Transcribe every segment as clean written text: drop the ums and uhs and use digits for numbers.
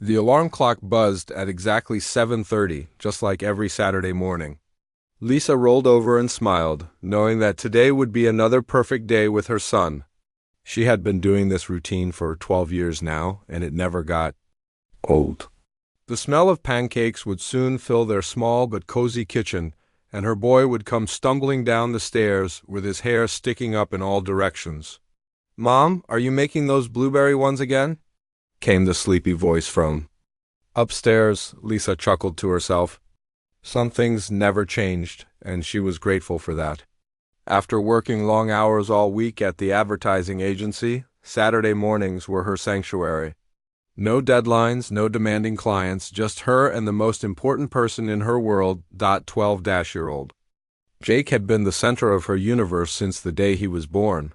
The alarm clock buzzed at exactly 7:30, just like every Saturday morning. Lisa rolled over and smiled, knowing that today would be another perfect day with her son. She had been doing this routine for 12 years now, and it never got old. The smell of pancakes would soon fill their small but cozy kitchen, and her boy would come stumbling down the stairs with his hair sticking up in all directions. "Mom, are you making those blueberry ones again?" came the sleepy voice from upstairs. Lisa chuckled to herself. Some things never changed, and she was grateful for that. After working long hours all week at the advertising agency, Saturday mornings were her sanctuary. No deadlines, no demanding clients, just her and the most important person in her world, 12-year-old. Jake had been the center of her universe since the day he was born.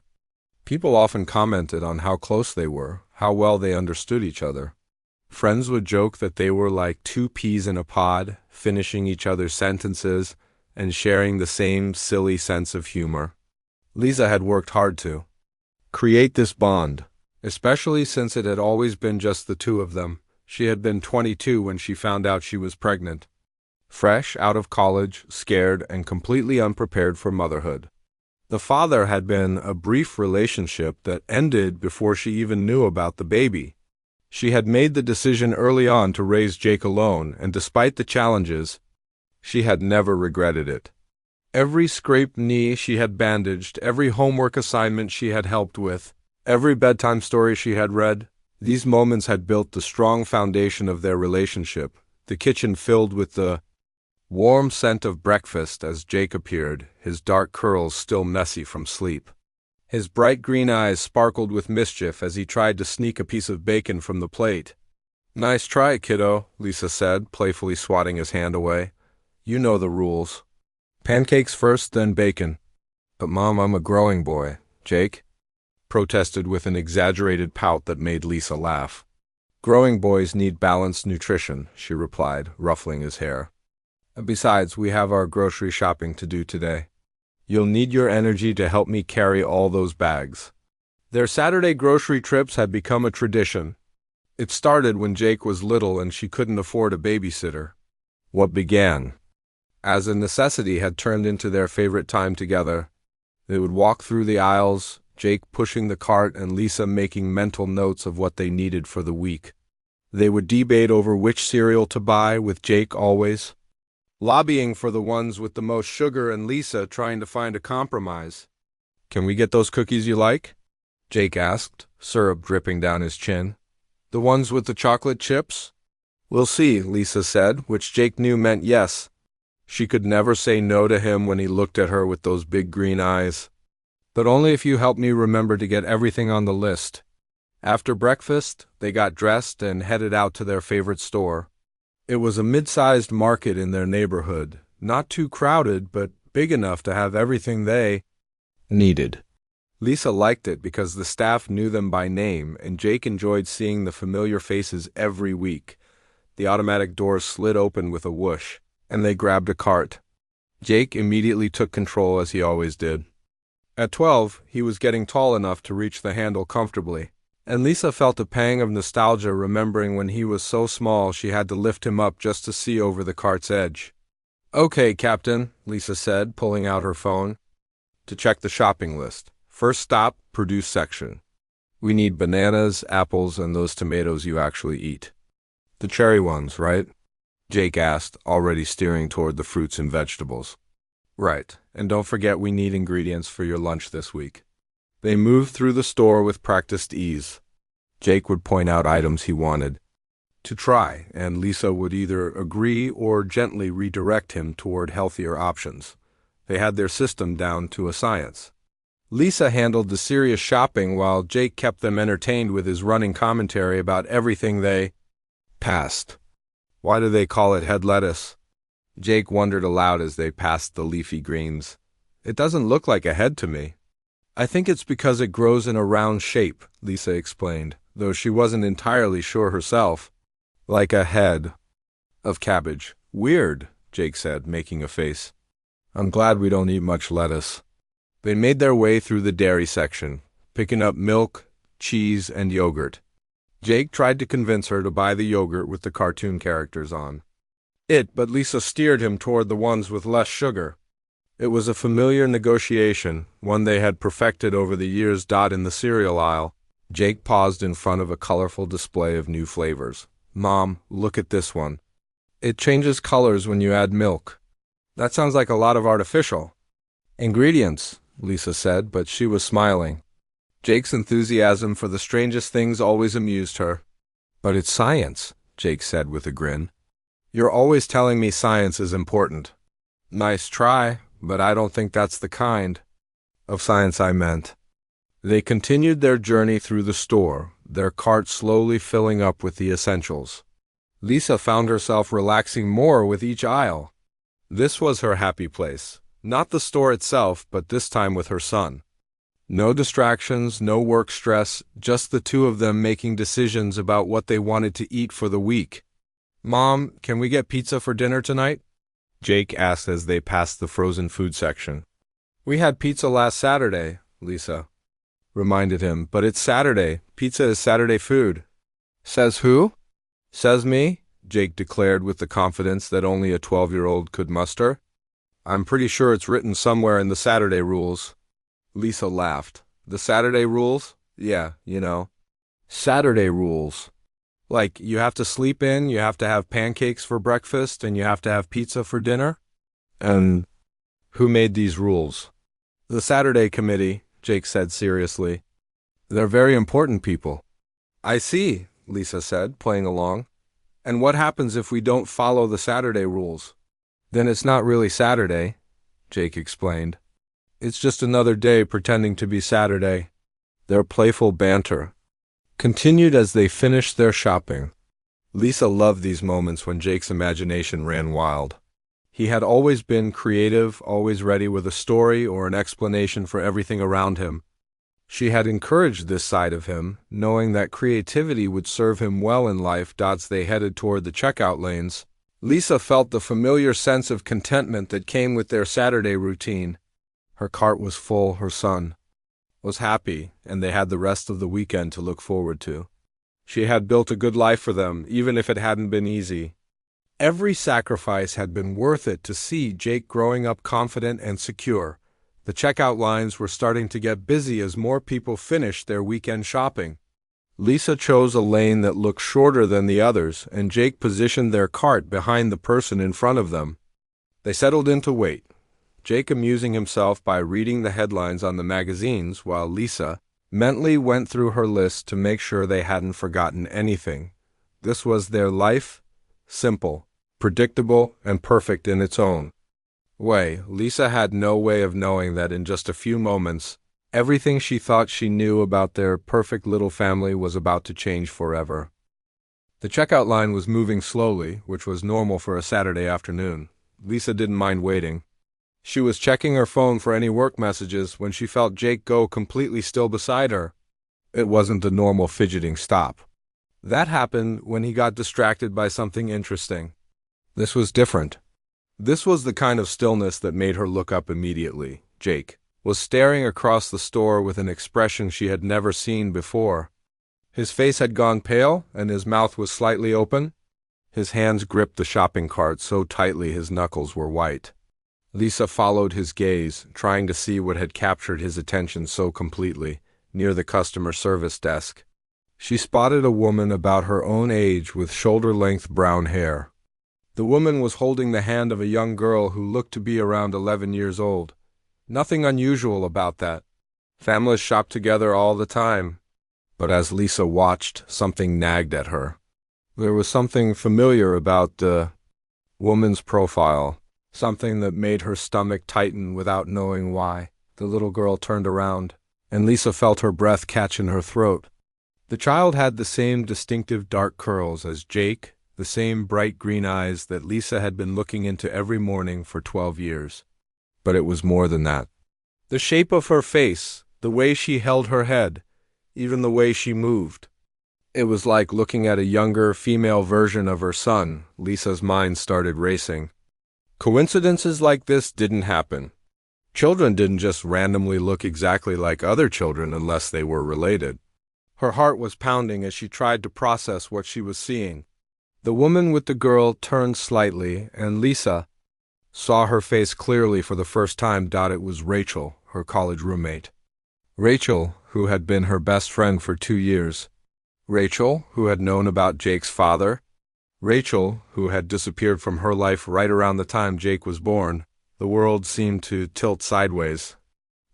People often commented on how close they were, how well they understood each other. Friends would joke that they were like two peas in a pod, finishing each other's sentences and sharing the same silly sense of humor. Lisa had worked hard to create this bond, especially since it had always been just the two of them. She had been 22 when she found out she was pregnant. Fresh out of college, scared, and completely unprepared for motherhood. The father had been a brief relationship that ended before she even knew about the baby. She had made the decision early on to raise Jake alone, and despite the challenges, she had never regretted it. Every scraped knee she had bandaged, every homework assignment she had helped with, every bedtime story she had read, these moments had built the strong foundation of their relationship, the kitchen filled with the warm scent of breakfast as Jake appeared, his dark curls still messy from sleep. His bright green eyes sparkled with mischief as he tried to sneak a piece of bacon from the plate. "Nice try, kiddo," Lisa said, playfully swatting his hand away. "You know the rules. Pancakes first, then bacon." "But Mom, I'm a growing boy." Jake protested with an exaggerated pout that made Lisa laugh. "Growing boys need balanced nutrition," she replied, ruffling his hair. "Besides, we have our grocery shopping to do today. You'll need your energy to help me carry all those bags." Their Saturday grocery trips had become a tradition. It started when Jake was little and she couldn't afford a babysitter. What began as a necessity had turned into their favorite time together. They would walk through the aisles, Jake pushing the cart and Lisa making mental notes of what they needed for the week. They would debate over which cereal to buy, with Jake always lobbying for the ones with the most sugar and Lisa trying to find a compromise. "Can we get those cookies you like?" Jake asked, syrup dripping down his chin. "The ones with the chocolate chips?" "We'll see," Lisa said, which Jake knew meant yes. She could never say no to him when he looked at her with those big green eyes. "But only if you help me remember to get everything on the list." After breakfast, they got dressed and headed out to their favorite store. It was a mid-sized market in their neighborhood, not too crowded, but big enough to have everything they needed. Lisa liked it because the staff knew them by name, and Jake enjoyed seeing the familiar faces every week. The automatic doors slid open with a whoosh, and they grabbed a cart. Jake immediately took control, as he always did. At 12, he was getting tall enough to reach the handle comfortably, and Lisa felt a pang of nostalgia remembering when he was so small she had to lift him up just to see over the cart's edge. "Okay, Captain," Lisa said, pulling out her phone to check the shopping list. "First stop, produce section. We need bananas, apples, and those tomatoes you actually eat." "The cherry ones, right?" Jake asked, already steering toward the fruits and vegetables. "Right, and don't forget we need ingredients for your lunch this week." They moved through the store with practiced ease. Jake would point out items he wanted to try, and Lisa would either agree or gently redirect him toward healthier options. They had their system down to a science. Lisa handled the serious shopping while Jake kept them entertained with his running commentary about everything they passed. "Why do they call it head lettuce?" Jake wondered aloud as they passed the leafy greens. "It doesn't look like a head to me." "I think it's because it grows in a round shape," Lisa explained, though she wasn't entirely sure herself. "Like a head of cabbage." "Weird," Jake said, making a face. "I'm glad we don't eat much lettuce." They made their way through the dairy section, picking up milk, cheese, and yogurt. Jake tried to convince her to buy the yogurt with the cartoon characters on but Lisa steered him toward the ones with less sugar. It was a familiar negotiation, one they had perfected over the years. In the cereal aisle, Jake paused in front of a colorful display of new flavors. "Mom, look at this one. It changes colors when you add milk." "That sounds like a lot of artificial ingredients," Lisa said, but she was smiling. Jake's enthusiasm for the strangest things always amused her. "But it's science," Jake said with a grin. "You're always telling me science is important." "Nice try, but I don't think that's the kind of science I meant." They continued their journey through the store, their cart slowly filling up with the essentials. Lisa found herself relaxing more with each aisle. This was her happy place, not the store itself, but this time with her son. No distractions, no work stress, just the two of them making decisions about what they wanted to eat for the week. "Mom, can we get pizza for dinner tonight?" Jake asked as they passed the frozen food section. "We had pizza last Saturday," Lisa reminded him. "But it's Saturday. Pizza is Saturday food." "Says who?" "Says me," Jake declared with the confidence that only a 12-year-old could muster. "I'm pretty sure it's written somewhere in the Saturday rules." Lisa laughed. "The Saturday rules? Yeah, you know. Saturday rules. Like, you have to sleep in, you have to have pancakes for breakfast, and you have to have pizza for dinner?" "And who made these rules?" "The Saturday committee," Jake said seriously. "They're very important people." "I see," Lisa said, playing along. "And what happens if we don't follow the Saturday rules?" "Then it's not really Saturday," Jake explained. "It's just another day pretending to be Saturday." Their playful banter continued as they finished their shopping. Lisa loved these moments when Jake's imagination ran wild. He had always been creative, always ready with a story or an explanation for everything around him. She had encouraged this side of him, knowing that creativity would serve him well in life. As they headed toward the checkout lanes, Lisa felt the familiar sense of contentment that came with their Saturday routine. Her cart was full, her son was happy, and they had the rest of the weekend to look forward to. She had built a good life for them, even if it hadn't been easy. Every sacrifice had been worth it to see Jake growing up confident and secure. The checkout lines were starting to get busy as more people finished their weekend shopping. Lisa chose a lane that looked shorter than the others, and Jake positioned their cart behind the person in front of them. They settled in to wait, Jake amusing himself by reading the headlines on the magazines while Lisa mentally went through her list to make sure they hadn't forgotten anything. This was their life, simple, predictable, and perfect in its own way. Lisa had no way of knowing that in just a few moments, everything she thought she knew about their perfect little family was about to change forever. The checkout line was moving slowly, which was normal for a Saturday afternoon. Lisa didn't mind waiting. She was checking her phone for any work messages when she felt Jake go completely still beside her. It wasn't the normal fidgeting stop. That happened when he got distracted by something interesting. This was different. This was the kind of stillness that made her look up immediately. Jake was staring across the store with an expression she had never seen before. His face had gone pale, and his mouth was slightly open. His hands gripped the shopping cart so tightly his knuckles were white. Lisa followed his gaze, trying to see what had captured his attention so completely. Near the customer service desk, she spotted a woman about her own age with shoulder-length brown hair. The woman was holding the hand of a young girl who looked to be around 11 years old. Nothing unusual about that. Families shop together all the time. But as Lisa watched, something nagged at her. There was something familiar about the woman's profile. Something that made her stomach tighten without knowing why. The little girl turned around, and Lisa felt her breath catch in her throat. The child had the same distinctive dark curls as Jake, the same bright green eyes that Lisa had been looking into every morning for 12 years. But it was more than that. The shape of her face, the way she held her head, even the way she moved. It was like looking at a younger, female version of her son. Lisa's mind started racing. Coincidences like this didn't happen. Children didn't just randomly look exactly like other children unless they were related. Her heart was pounding as she tried to process what she was seeing. The woman with the girl turned slightly, and Lisa saw her face clearly for the first time. It was Rachel, her college roommate. Rachel, who had been her best friend for 2 years. Rachel, who had known about Jake's father. Rachel, who had disappeared from her life right around the time Jake was born. The world seemed to tilt sideways.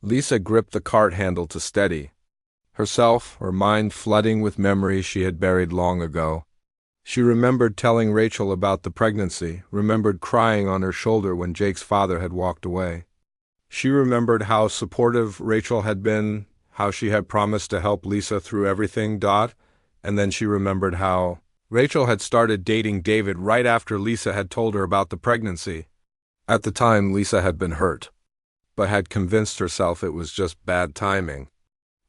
Lisa gripped the cart handle to steady herself, her mind flooding with memories she had buried long ago. She remembered telling Rachel about the pregnancy, remembered crying on her shoulder when Jake's father had walked away. She remembered how supportive Rachel had been, how she had promised to help Lisa through everything. And then she remembered how Rachel had started dating David right after Lisa had told her about the pregnancy. At the time, Lisa had been hurt, but had convinced herself it was just bad timing.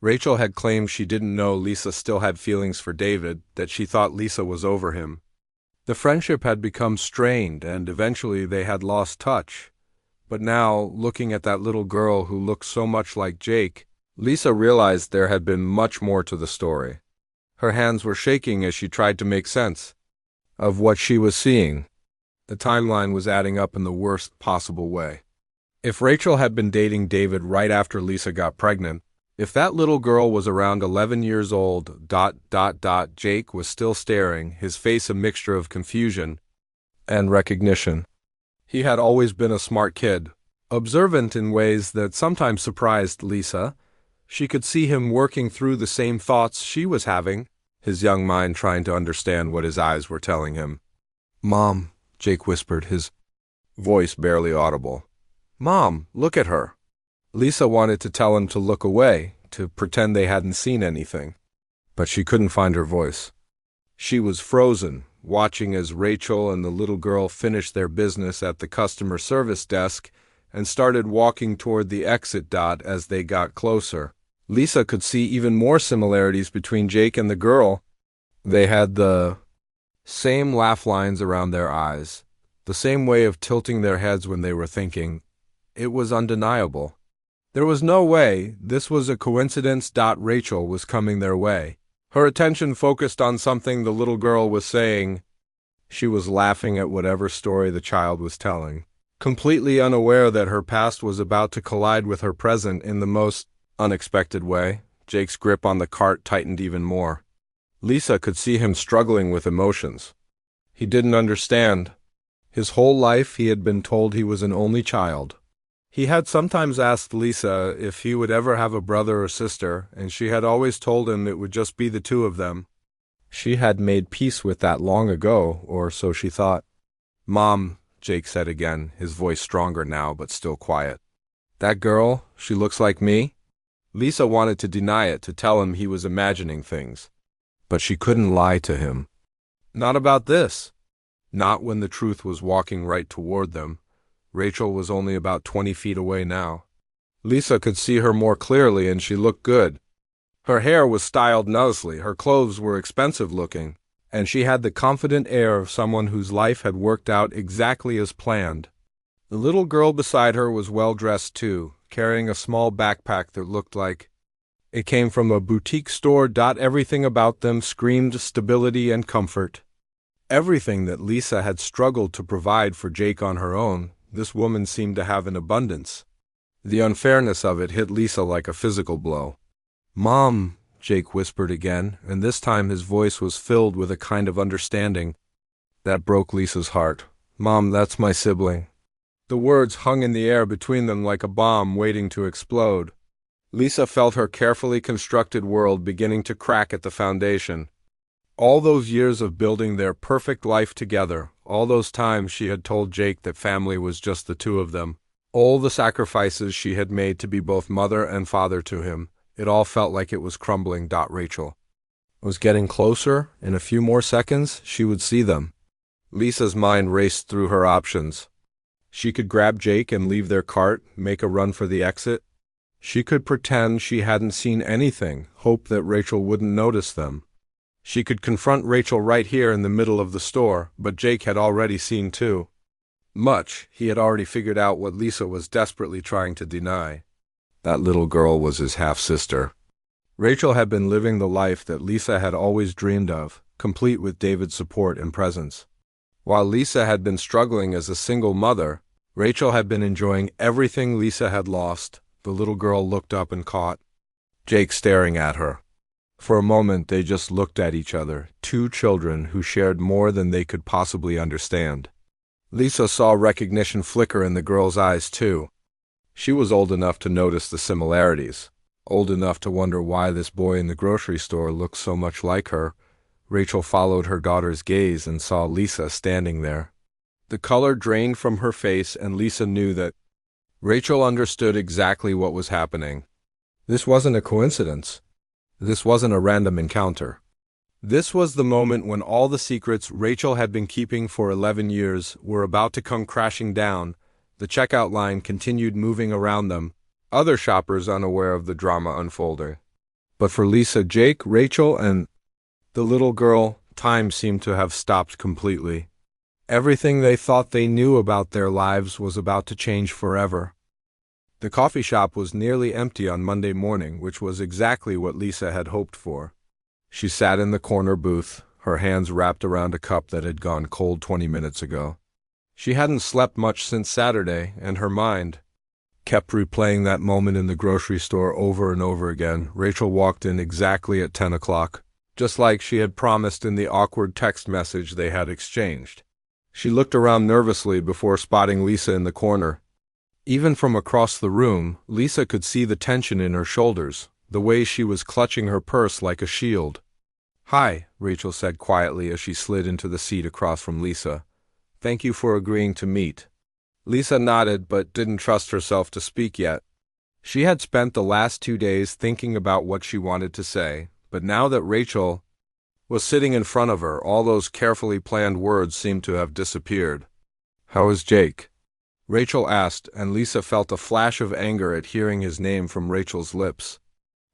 Rachel had claimed she didn't know Lisa still had feelings for David, that she thought Lisa was over him. The friendship had become strained, and eventually they had lost touch. But now, looking at that little girl who looked so much like Jake, Lisa realized there had been much more to the story. Her hands were shaking as she tried to make sense of what she was seeing. The timeline was adding up in the worst possible way. If Rachel had been dating David right after Lisa got pregnant, if that little girl was around 11 years old, Jake was still staring, his face a mixture of confusion and recognition. He had always been a smart kid, observant in ways that sometimes surprised Lisa. She could see him working through the same thoughts she was having, his young mind trying to understand what his eyes were telling him. "Mom," Jake whispered, his voice barely audible. "Mom, look at her." Lisa wanted to tell him to look away, to pretend they hadn't seen anything. But she couldn't find her voice. She was frozen, watching as Rachel and the little girl finished their business at the customer service desk and started walking toward the exit. As they got closer, Lisa could see even more similarities between Jake and the girl. They had the same laugh lines around their eyes, the same way of tilting their heads when they were thinking. It was undeniable. There was no way this was a coincidence. Rachel was coming their way. Her attention focused on something the little girl was saying. She was laughing at whatever story the child was telling, completely unaware that her past was about to collide with her present in the most unexpected way. Jake's grip on the cart tightened even more. Lisa could see him struggling with emotions. He didn't understand. His whole life he had been told he was an only child. He had sometimes asked Lisa if he would ever have a brother or sister, and she had always told him it would just be the two of them. She had made peace with that long ago, or so she thought. "Mom," Jake said again, his voice stronger now but still quiet. "That girl, she looks like me?" Lisa wanted to deny it, to tell him he was imagining things. But she couldn't lie to him. Not about this. Not when the truth was walking right toward them. Rachel was only about 20 feet away now. Lisa could see her more clearly, and she looked good. Her hair was styled nicely, her clothes were expensive looking, and she had the confident air of someone whose life had worked out exactly as planned. The little girl beside her was well dressed too, carrying a small backpack that looked like it came from a boutique store. Everything about them screamed stability and comfort. Everything that Lisa had struggled to provide for Jake on her own, this woman seemed to have in abundance. The unfairness of it hit Lisa like a physical blow. "Mom," Jake whispered again, and this time his voice was filled with a kind of understanding that broke Lisa's heart. "Mom, that's my sibling." The words hung in the air between them like a bomb waiting to explode. Lisa felt her carefully constructed world beginning to crack at the foundation. All those years of building their perfect life together, all those times she had told Jake that family was just the two of them, all the sacrifices she had made to be both mother and father to him, it all felt like it was crumbling. Rachel was getting closer. In a few more seconds, she would see them. Lisa's mind raced through her options. She could grab Jake and leave their cart, make a run for the exit. She could pretend she hadn't seen anything, hope that Rachel wouldn't notice them. She could confront Rachel right here in the middle of the store, but Jake had already seen too much. He had already figured out what Lisa was desperately trying to deny. That little girl was his half-sister. Rachel had been living the life that Lisa had always dreamed of, complete with David's support and presence. While Lisa had been struggling as a single mother, Rachel had been enjoying everything Lisa had lost. The little girl looked up and caught Jake staring at her. For a moment they just looked at each other, two children who shared more than they could possibly understand. Lisa saw recognition flicker in the girl's eyes too. She was old enough to notice the similarities, old enough to wonder why this boy in the grocery store looked so much like her. Rachel followed her daughter's gaze and saw Lisa standing there. The color drained from her face, and Lisa knew that Rachel understood exactly what was happening. This wasn't a coincidence. This wasn't a random encounter. This was the moment when all the secrets Rachel had been keeping for 11 years were about to come crashing down. The checkout line continued moving around them, other shoppers unaware of the drama unfolding. But for Lisa, Jake, Rachel, and the little girl, time seemed to have stopped completely. Everything they thought they knew about their lives was about to change forever. The coffee shop was nearly empty on Monday morning, which was exactly what Lisa had hoped for. She sat in the corner booth, her hands wrapped around a cup that had gone cold 20 minutes ago. She hadn't slept much since Saturday, and her mind kept replaying that moment in the grocery store over and over again. Rachel walked in exactly at 10 o'clock, just like she had promised in the awkward text message they had exchanged. She looked around nervously before spotting Lisa in the corner. Even from across the room, Lisa could see the tension in her shoulders, the way she was clutching her purse like a shield. "Hi," Rachel said quietly as she slid into the seat across from Lisa. "Thank you for agreeing to meet." Lisa nodded but didn't trust herself to speak yet. She had spent the last 2 days thinking about what she wanted to say, but now that Rachel was sitting in front of her, all those carefully planned words seemed to have disappeared. "How is Jake?" Rachel asked, and Lisa felt a flash of anger at hearing his name from Rachel's lips.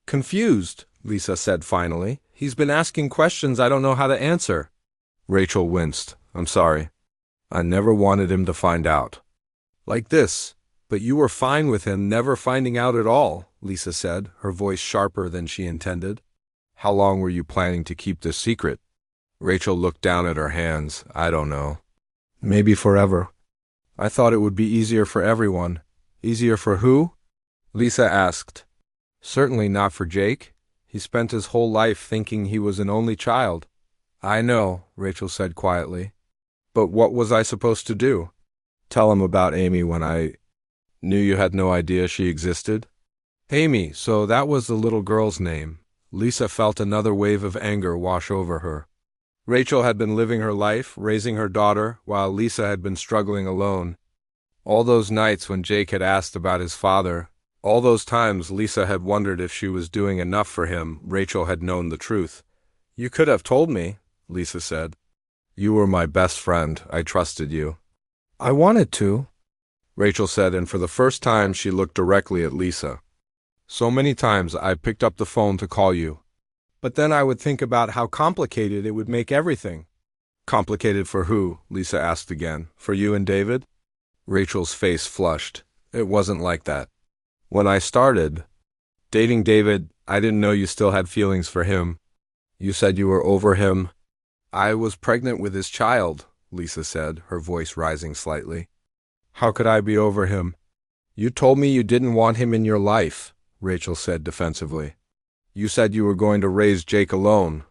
"Confused," Lisa said finally. "He's been asking questions I don't know how to answer." Rachel winced. "I'm sorry. I never wanted him to find out like this." "But you were fine with him never finding out at all," Lisa said, her voice sharper than she intended. "How long were you planning to keep this secret?" Rachel looked down at her hands. "I don't know. Maybe forever. I thought it would be easier for everyone." "Easier for who?" Lisa asked. "Certainly not for Jake. He spent his whole life thinking he was an only child." "I know," Rachel said quietly. "But what was I supposed to do? Tell him about Amy when I knew you had no idea she existed?" "Amy, so that was the little girl's name." Lisa felt another wave of anger wash over her. Rachel had been living her life, raising her daughter, while Lisa had been struggling alone. All those nights when Jake had asked about his father, all those times Lisa had wondered if she was doing enough for him, Rachel had known the truth. "You could have told me," Lisa said. "You were my best friend. I trusted you." "I wanted to," Rachel said, and for the first time she looked directly at Lisa. "So many times I picked up the phone to call you. But then I would think about how complicated it would make everything." "Complicated for who?" Lisa asked again. "For you and David?" Rachel's face flushed. "It wasn't like that. When I started dating David, I didn't know you still had feelings for him. You said you were over him." "I was pregnant with his child," Lisa said, her voice rising slightly. "How could I be over him?" "You told me you didn't want him in your life," Rachel said defensively. "You said you were going to raise Jake alone."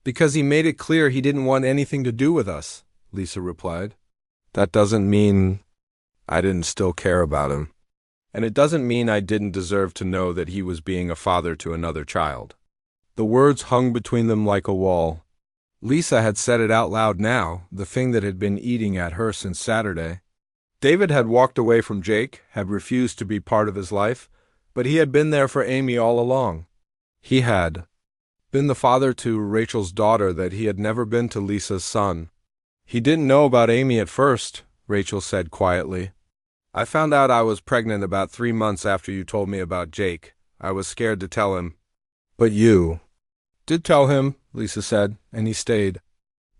"Because he made it clear he didn't want anything to do with us," Lisa replied. "That doesn't mean I didn't still care about him. And it doesn't mean I didn't deserve to know that he was being a father to another child." The words hung between them like a wall. Lisa had said it out loud now, the thing that had been eating at her since Saturday. David had walked away from Jake, had refused to be part of his life, but he had been there for Amy all along. He had been the father to Rachel's daughter that he had never been to Lisa's son. "He didn't know about Amy at first," Rachel said quietly. "I found out I was pregnant about 3 months after you told me about Jake. I was scared to tell him." "But you did tell him," Lisa said, "and he stayed."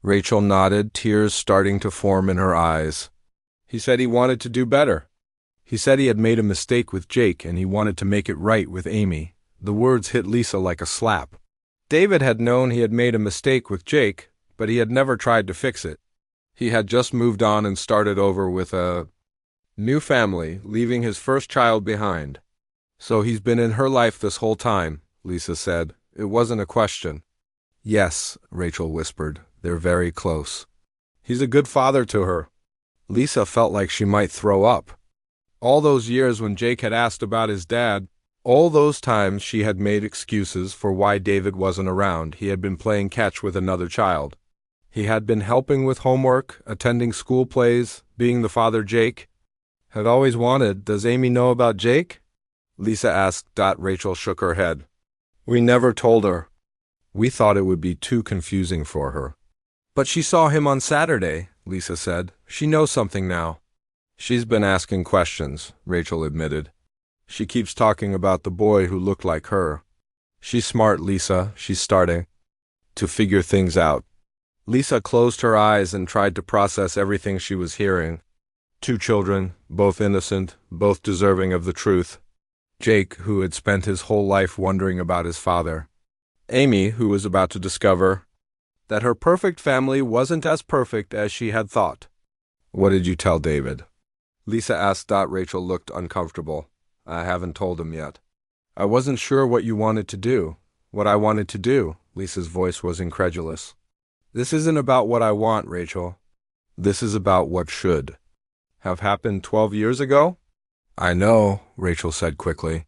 Rachel nodded, tears starting to form in her eyes. "He said he wanted to do better. He said he had made a mistake with Jake and he wanted to make it right with Amy." The words hit Lisa like a slap. David had known he had made a mistake with Jake, but he had never tried to fix it. He had just moved on and started over with a new family, leaving his first child behind. So he's been in her life this whole time, Lisa said. It wasn't a question. Yes, Rachel whispered. They're very close. He's a good father to her. Lisa felt like she might throw up. All those years when Jake had asked about his dad, all those times she had made excuses for why David wasn't around. He had been playing catch with another child. He had been helping with homework, attending school plays, being the father Jake had always wanted. Does Amy know about Jake? Lisa asked. Rachel shook her head. We never told her. We thought it would be too confusing for her. But she saw him on Saturday, Lisa said. She knows something now. She's been asking questions, Rachel admitted. She keeps talking about the boy who looked like her. She's smart, Lisa. She's starting to figure things out. Lisa closed her eyes and tried to process everything she was hearing. 2 children, both innocent, both deserving of the truth. Jake, who had spent his whole life wondering about his father. Amy, who was about to discover that her perfect family wasn't as perfect as she had thought. What did you tell David? Lisa asked. Rachel looked uncomfortable. I haven't told him yet. I wasn't sure what you wanted to do. What I wanted to do. Lisa's voice was incredulous. This isn't about what I want, Rachel. This is about what should have happened 12 years ago? I know, Rachel said quickly.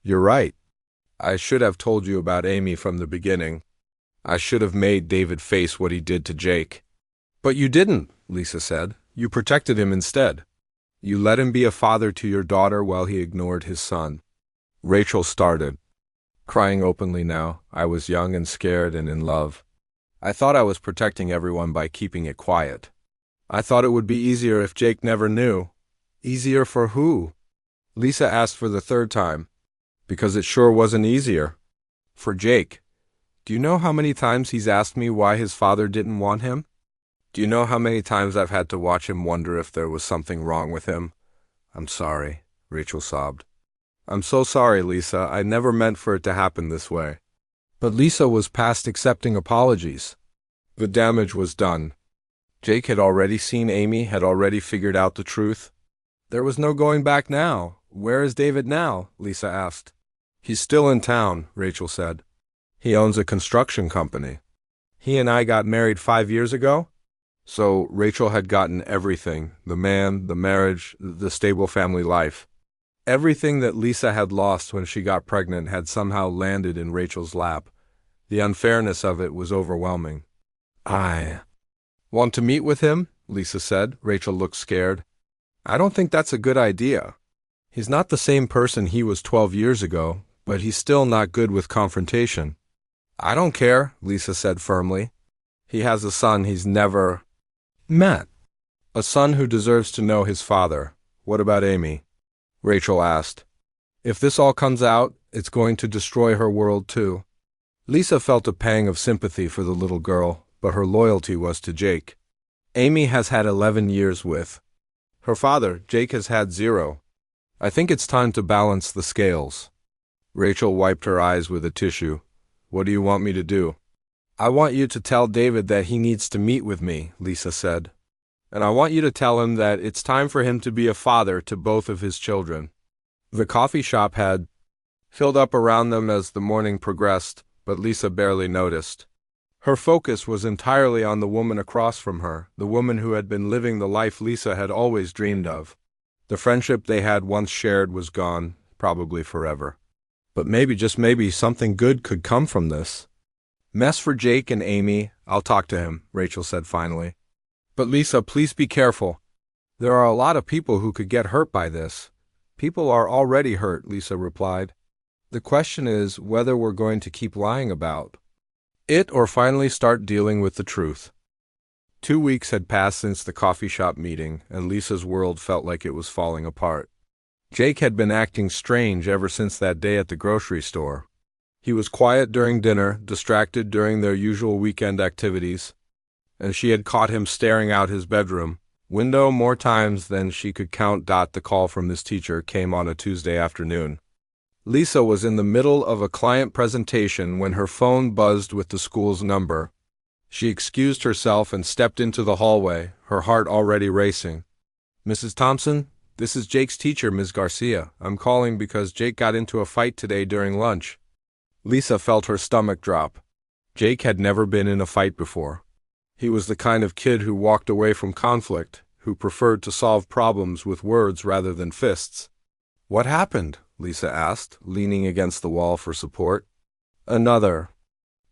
You're right. I should have told you about Amy from the beginning. I should have made David face what he did to Jake. But you didn't, Lisa said. You protected him instead. You let him be a father to your daughter while he ignored his son. Rachel started, crying openly now. I was young and scared and in love. I thought I was protecting everyone by keeping it quiet. I thought it would be easier if Jake never knew. Easier for who? Lisa asked for the 3rd time. Because it sure wasn't easier. For Jake. Do you know how many times he's asked me why his father didn't want him? Do you know how many times I've had to watch him wonder if there was something wrong with him? I'm sorry, Rachel sobbed. I'm so sorry, Lisa. I never meant for it to happen this way. But Lisa was past accepting apologies. The damage was done. Jake had already seen Amy, had already figured out the truth. There was no going back now. Where is David now? Lisa asked. He's still in town, Rachel said. He owns a construction company. He and I got married 5 years ago? So Rachel had gotten everything, the man, the marriage, the stable family life. Everything that Lisa had lost when she got pregnant had somehow landed in Rachel's lap. The unfairness of it was overwhelming. I want to meet with him, Lisa said. Rachel looked scared. I don't think that's a good idea. He's not the same person he was 12 years ago, but he's still not good with confrontation. I don't care, Lisa said firmly. He has a son he's never met. A son who deserves to know his father. What about Amy? Rachel asked. If this all comes out, it's going to destroy her world too. Lisa felt a pang of sympathy for the little girl, but her loyalty was to Jake. Amy has had 11 years with her father. Jake has had 0. I think it's time to balance the scales. Rachel wiped her eyes with a tissue. What do you want me to do? I want you to tell David that he needs to meet with me, Lisa said. And I want you to tell him that it's time for him to be a father to both of his children. The coffee shop had filled up around them as the morning progressed, but Lisa barely noticed. Her focus was entirely on the woman across from her, the woman who had been living the life Lisa had always dreamed of. The friendship they had once shared was gone, probably forever. But maybe, just maybe, something good could come from this. Mess for Jake and Amy. I'll talk to him, Rachel said finally. But Lisa, please be careful. There are a lot of people who could get hurt by this. People are already hurt, Lisa replied. The question is whether we're going to keep lying about it or finally start dealing with the truth. 2 weeks had passed since the coffee shop meeting, and Lisa's world felt like it was falling apart. Jake had been acting strange ever since that day at the grocery store. He was quiet during dinner, distracted during their usual weekend activities, and she had caught him staring out his bedroom window more times than she could count. The call from his teacher came on a Tuesday afternoon. Lisa was in the middle of a client presentation when her phone buzzed with the school's number. She excused herself and stepped into the hallway, her heart already racing. "Mrs. Thompson, this is Jake's teacher, Ms. Garcia. I'm calling because Jake got into a fight today during lunch." Lisa felt her stomach drop. Jake had never been in a fight before. He was the kind of kid who walked away from conflict, who preferred to solve problems with words rather than fists. "What happened?" Lisa asked, leaning against the wall for support. "Another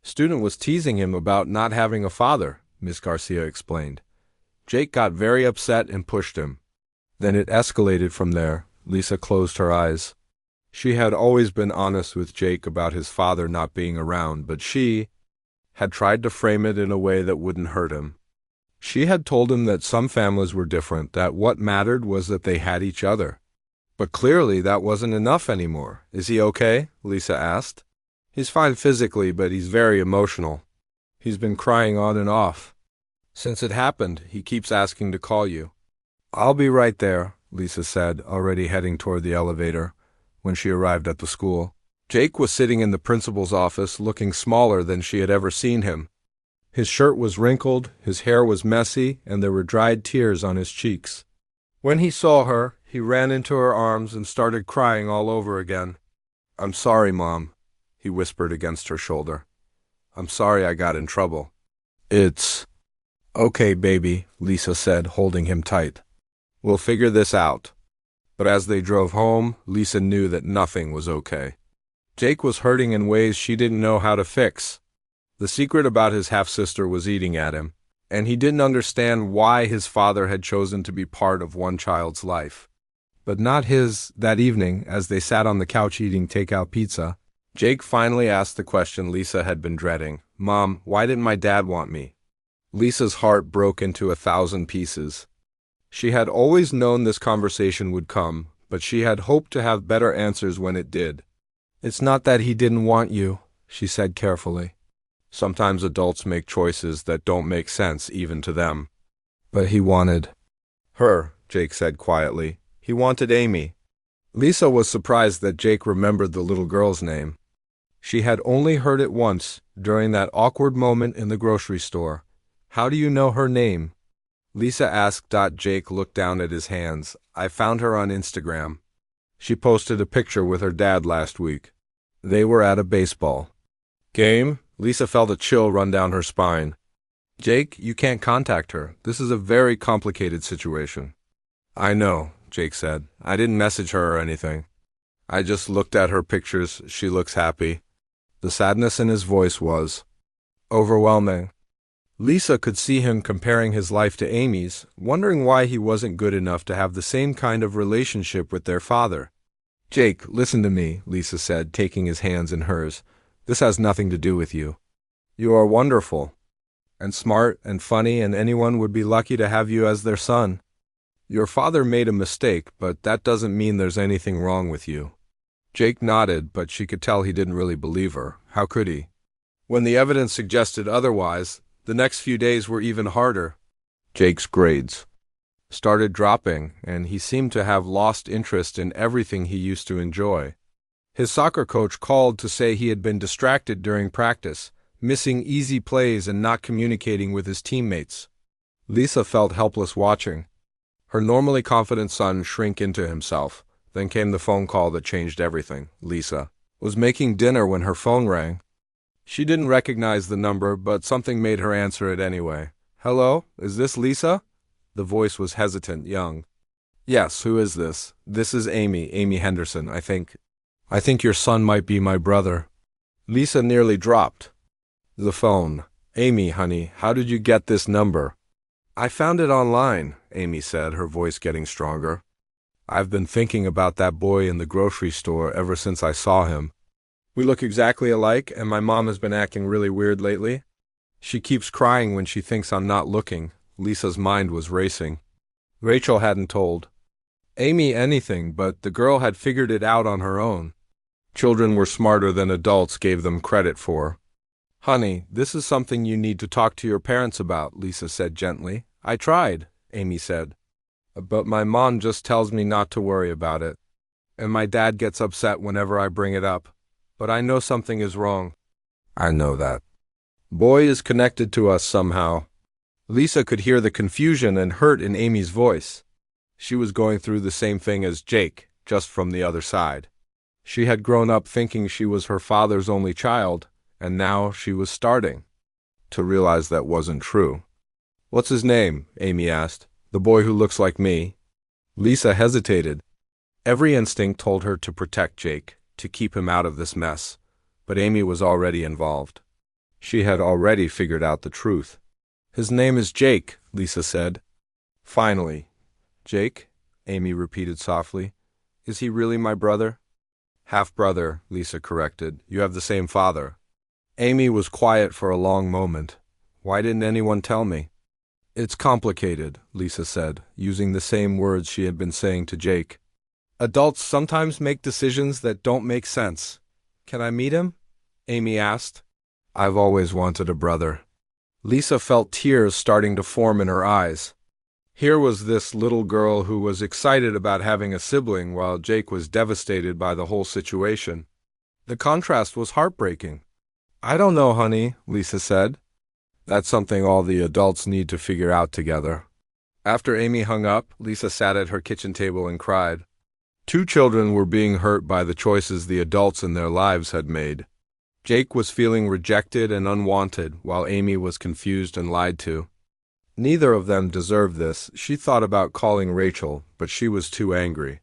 student was teasing him about not having a father," Miss Garcia explained. "Jake got very upset and pushed him. Then it escalated from there." Lisa closed her eyes. She had always been honest with Jake about his father not being around, but she had tried to frame it in a way that wouldn't hurt him. She had told him that some families were different, that what mattered was that they had each other. But clearly that wasn't enough anymore. "Is he okay?" Lisa asked. "He's fine physically, but he's very emotional. He's been crying on and off. Since it happened, he keeps asking to call you." "I'll be right there," Lisa said, already heading toward the elevator, when she arrived at the school. Jake was sitting in the principal's office, looking smaller than she had ever seen him. His shirt was wrinkled, his hair was messy, and there were dried tears on his cheeks. When he saw her, he ran into her arms and started crying all over again. "I'm sorry, Mom," he whispered against her shoulder. "I'm sorry I got in trouble." "It's okay, baby," Lisa said, holding him tight. "We'll figure this out." But as they drove home, Lisa knew that nothing was okay. Jake was hurting in ways she didn't know how to fix. The secret about his half-sister was eating at him, and he didn't understand why his father had chosen to be part of one child's life. But not his. That evening, as they sat on the couch eating takeout pizza, Jake finally asked the question Lisa had been dreading. "Mom, why didn't my dad want me?" Lisa's heart broke into 1,000 pieces. She had always known this conversation would come, but she had hoped to have better answers when it did. "It's not that he didn't want you," she said carefully. Sometimes adults make choices that don't make sense even to them. "But he wanted her," Jake said quietly. "He wanted Amy." Lisa was surprised that Jake remembered the little girl's name. She had only heard it once, during that awkward moment in the grocery store. "How do you know her name?" Lisa asked. Jake looked down at his hands. "I found her on Instagram. She posted a picture with her dad last week. They were at a baseball game." Lisa felt a chill run down her spine. "Jake, you can't contact her. This is a very complicated situation." "I know," Jake said. "I didn't message her or anything. I just looked at her pictures. She looks happy." The sadness in his voice was overwhelming. Lisa could see him comparing his life to Amy's, wondering why he wasn't good enough to have the same kind of relationship with their father. "Jake, listen to me," Lisa said, taking his hands in hers. "This has nothing to do with you. You are wonderful, and smart, and funny, and anyone would be lucky to have you as their son. Your father made a mistake, but that doesn't mean there's anything wrong with you." Jake nodded, but she could tell he didn't really believe her. How could he? When the evidence suggested otherwise, the next few days were even harder. Jake's grades started dropping, and he seemed to have lost interest in everything he used to enjoy. His soccer coach called to say he had been distracted during practice, missing easy plays and not communicating with his teammates. Lisa felt helpless watching her normally confident son shrink into himself. Then came the phone call that changed everything. Lisa was making dinner when her phone rang. She didn't recognize the number, but something made her answer it anyway. "Hello, is this Lisa?" The voice was hesitant, young. "Yes, who is this?" "This is Amy Henderson. I think your son might be my brother." Lisa nearly dropped the phone. "Amy, honey, how did you get this number?" "I found it online," Amy said, her voice getting stronger. "I've been thinking about that boy in the grocery store ever since I saw him. We look exactly alike, and my mom has been acting really weird lately. She keeps crying when she thinks I'm not looking." Lisa's mind was racing. Rachel hadn't told Amy anything, but the girl had figured it out on her own. Children were smarter than adults gave them credit for. "Honey, this is something you need to talk to your parents about," Lisa said gently. "I tried," Amy said. "But my mom just tells me not to worry about it." and my dad gets upset whenever I bring it up. But I know something is wrong. I know that. Boy is connected to us somehow. Lisa could hear the confusion and hurt in Amy's voice. She was going through the same thing as Jake, just from the other side. She had grown up thinking she was her father's only child, and now she was starting to realize that wasn't true. What's his name? Amy asked. The boy who looks like me. Lisa hesitated. Every instinct told her to protect Jake, to keep him out of this mess, but Amy was already involved. She had already figured out the truth. His name is Jake, Lisa said. Finally. Jake? Amy repeated softly. Is he really my brother? Half-brother, Lisa corrected. You have the same father. Amy was quiet for a long moment. Why didn't anyone tell me? It's complicated, Lisa said, using the same words she had been saying to Jake. Adults sometimes make decisions that don't make sense. Can I meet him? Amy asked. I've always wanted a brother. Lisa felt tears starting to form in her eyes. Here was this little girl who was excited about having a sibling while Jake was devastated by the whole situation. The contrast was heartbreaking. I don't know, honey, Lisa said. That's something all the adults need to figure out together. After Amy hung up, Lisa sat at her kitchen table and cried. 2 children were being hurt by the choices the adults in their lives had made. Jake was feeling rejected and unwanted, while Amy was confused and lied to. Neither of them deserved this. She thought about calling Rachel, but she was too angry.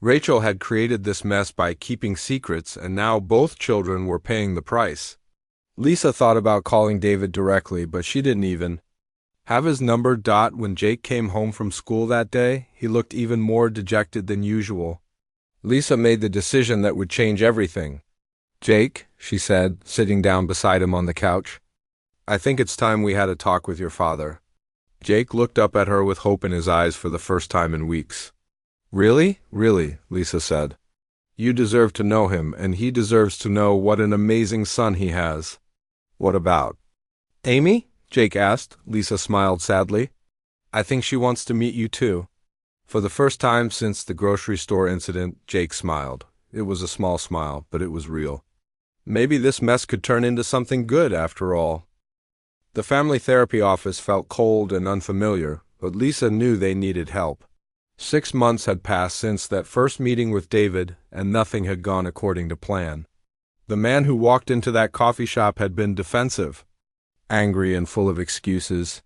Rachel had created this mess by keeping secrets, and now both children were paying the price. Lisa thought about calling David directly, but she didn't even have his number. When Jake came home from school that day, he looked even more dejected than usual. Lisa made the decision that would change everything. Jake, she said, sitting down beside him on the couch, I think it's time we had a talk with your father. Jake looked up at her with hope in his eyes for the first time in weeks. Really? Really, Lisa said. You deserve to know him, and he deserves to know what an amazing son he has. What about Amy? Jake asked. Lisa smiled sadly. I think she wants to meet you too. For the first time since the grocery store incident, Jake smiled. It was a small smile, but it was real. Maybe this mess could turn into something good after all. The family therapy office felt cold and unfamiliar, but Lisa knew they needed help. 6 months had passed since that first meeting with David, and nothing had gone according to plan. The man who walked into that coffee shop had been defensive, angry and full of excuses.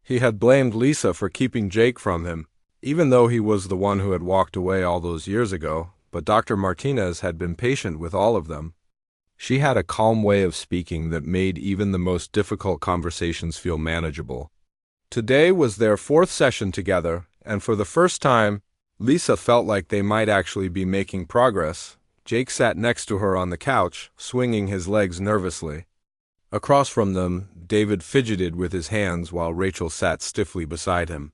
He had blamed Lisa for keeping Jake from him, even though he was the one who had walked away all those years ago, but Dr. Martinez had been patient with all of them. She had a calm way of speaking that made even the most difficult conversations feel manageable. Today was their 4th session together, and for the first time, Lisa felt like they might actually be making progress. Jake sat next to her on the couch, swinging his legs nervously. Across from them, David fidgeted with his hands while Rachel sat stiffly beside him.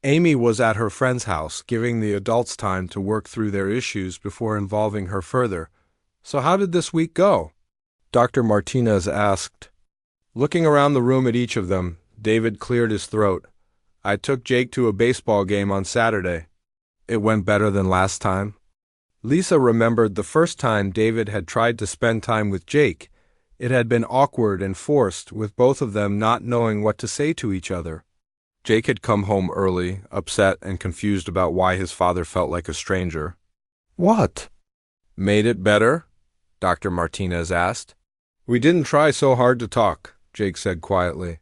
Amy was at her friend's house, giving the adults time to work through their issues before involving her further. So how did this week go? Dr. Martinez asked. Looking around the room at each of them, David cleared his throat. I took Jake to a baseball game on Saturday. It went better than last time. Lisa remembered the first time David had tried to spend time with Jake. It had been awkward and forced, with both of them not knowing what to say to each other. Jake had come home early, upset and confused about why his father felt like a stranger. What? Made it better? Dr. Martinez asked. We didn't try so hard to talk, Jake said quietly.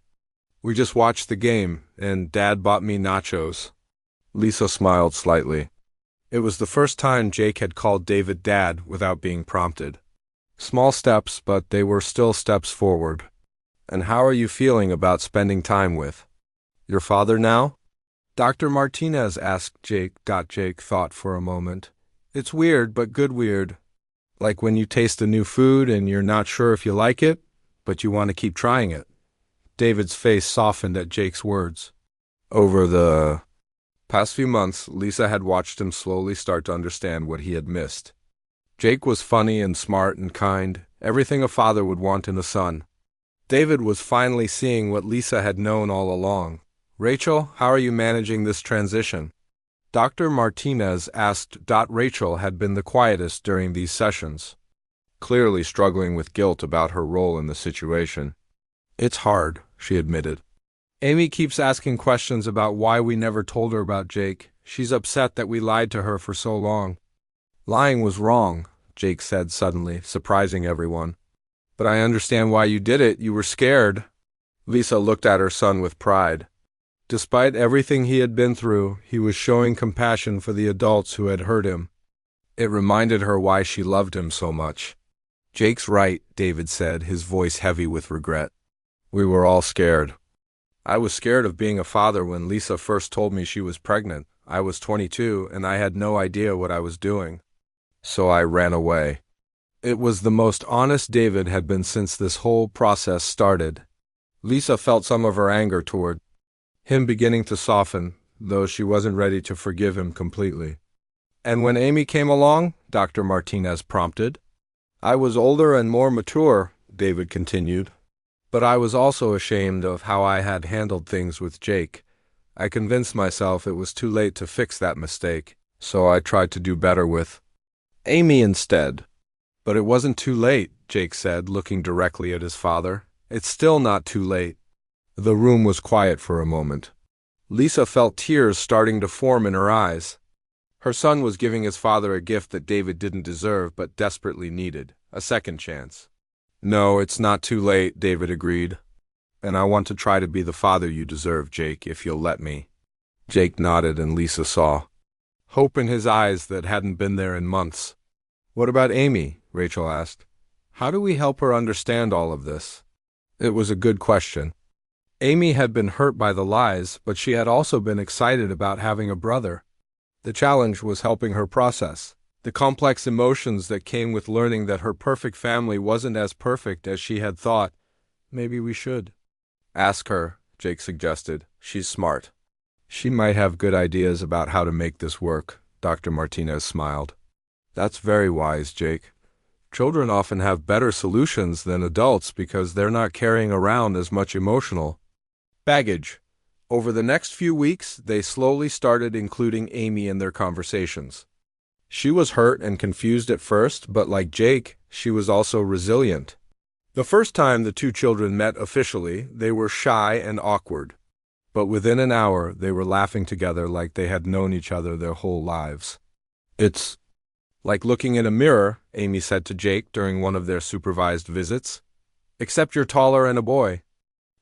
We just watched the game, and Dad bought me nachos. Lisa smiled slightly. It was the first time Jake had called David Dad without being prompted. Small steps, but they were still steps forward. And how are you feeling about spending time with your father now? Dr. Martinez asked Jake. Jake thought for a moment. It's weird, but good weird. Like when you taste a new food and you're not sure if you like it, but you want to keep trying it. David's face softened at Jake's words. Over the past few months, Lisa had watched him slowly start to understand what he had missed. Jake was funny and smart and kind, everything a father would want in a son. David was finally seeing what Lisa had known all along. Rachel, how are you managing this transition? Dr. Martinez asked. Rachel had been the quietest during these sessions, clearly struggling with guilt about her role in the situation. It's hard, she admitted. Amy keeps asking questions about why we never told her about Jake. She's upset that we lied to her for so long. Lying was wrong, Jake said suddenly, surprising everyone. But I understand why you did it. You were scared. Lisa looked at her son with pride. Despite everything he had been through, he was showing compassion for the adults who had hurt him. It reminded her why she loved him so much. Jake's right, David said, his voice heavy with regret. We were all scared. I was scared of being a father when Lisa first told me she was pregnant. I was 22, and I had no idea what I was doing. So I ran away. It was the most honest David had been since this whole process started. Lisa felt some of her anger toward him beginning to soften, though she wasn't ready to forgive him completely. And when Amy came along, Dr. Martinez prompted. I was older and more mature, David continued. But I was also ashamed of how I had handled things with Jake. I convinced myself it was too late to fix that mistake, so I tried to do better with Amy instead. But it wasn't too late, Jake said, looking directly at his father. It's still not too late. The room was quiet for a moment. Lisa felt tears starting to form in her eyes. Her son was giving his father a gift that David didn't deserve but desperately needed, a second chance. No, it's not too late, David agreed. And I want to try to be the father you deserve, Jake, if you'll let me. Jake nodded and Lisa saw hope in his eyes that hadn't been there in months. What about Amy? Rachel asked. How do we help her understand all of this? It was a good question. Amy had been hurt by the lies, but she had also been excited about having a brother. The challenge was helping her process the complex emotions that came with learning that her perfect family wasn't as perfect as she had thought. Maybe we should ask her, Jake suggested. She's smart. She might have good ideas about how to make this work, Dr. Martinez smiled. That's very wise, Jake. Children often have better solutions than adults because they're not carrying around as much emotional baggage. Over the next few weeks, they slowly started including Amy in their conversations. She was hurt and confused at first, but like Jake, she was also resilient. The first time the two children met officially, they were shy and awkward. But within an hour, they were laughing together like they had known each other their whole lives. It's like looking in a mirror, Amy said to Jake during one of their supervised visits. Except you're taller and a boy.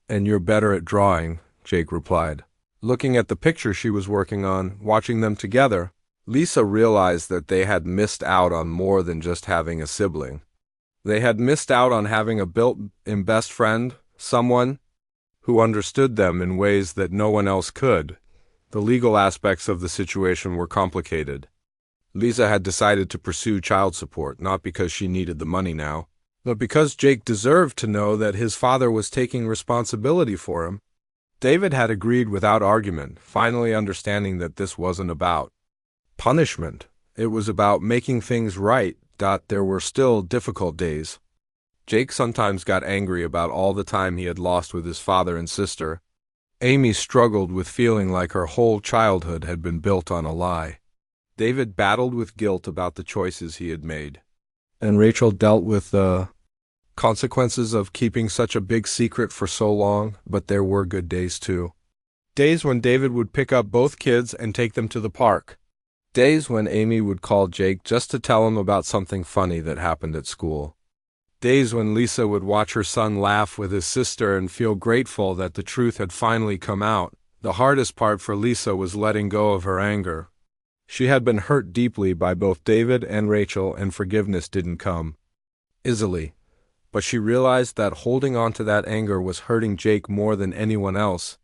And you're better at drawing, Jake replied. Looking at the picture she was working on, watching them together, Lisa realized that they had missed out on more than just having a sibling. They had missed out on having a built-in best friend, someone who understood them in ways that no one else could. The legal aspects of the situation were complicated. Lisa had decided to pursue child support, not because she needed the money now, but because Jake deserved to know that his father was taking responsibility for him. David had agreed without argument, finally understanding that this wasn't about punishment. It was about making things right. There were still difficult days. Jake sometimes got angry about all the time he had lost with his father and sister. Amy struggled with feeling like her whole childhood had been built on a lie. David battled with guilt about the choices he had made. And Rachel dealt with the consequences of keeping such a big secret for so long, but there were good days too. Days when David would pick up both kids and take them to the park. Days when Amy would call Jake just to tell him about something funny that happened at school. Days when Lisa would watch her son laugh with his sister and feel grateful that the truth had finally come out. The hardest part for Lisa was letting go of her anger. She had been hurt deeply by both David and Rachel, and forgiveness didn't come easily. But she realized that holding on to that anger was hurting Jake more than anyone else.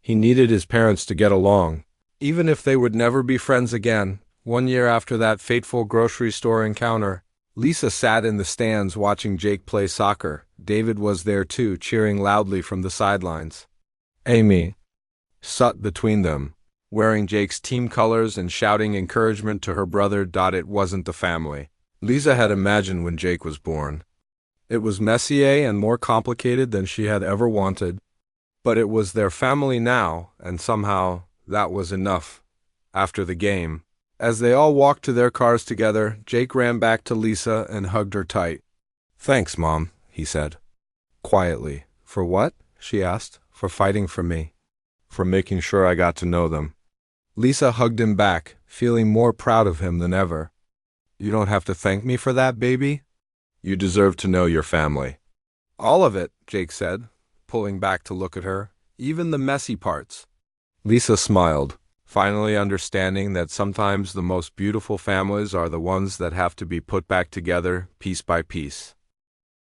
He needed his parents to get along, even if they would never be friends again. 1 year after that fateful grocery store encounter, Lisa sat in the stands watching Jake play soccer. David was there too, cheering loudly from the sidelines. Amy sat between them, wearing Jake's team colors and shouting encouragement to her brother. It wasn't the family Lisa had imagined when Jake was born. It was messier and more complicated than she had ever wanted, but it was their family now, and somehow that was enough. After the game, as they all walked to their cars together, Jake ran back to Lisa and hugged her tight. "Thanks, Mom," he said, quietly. "For what?" she asked. "For fighting for me. For making sure I got to know them." Lisa hugged him back, feeling more proud of him than ever. "You don't have to thank me for that, baby. You deserve to know your family." "All of it," Jake said, pulling back to look at her. "Even the messy parts." Lisa smiled, finally understanding that sometimes the most beautiful families are the ones that have to be put back together piece by piece.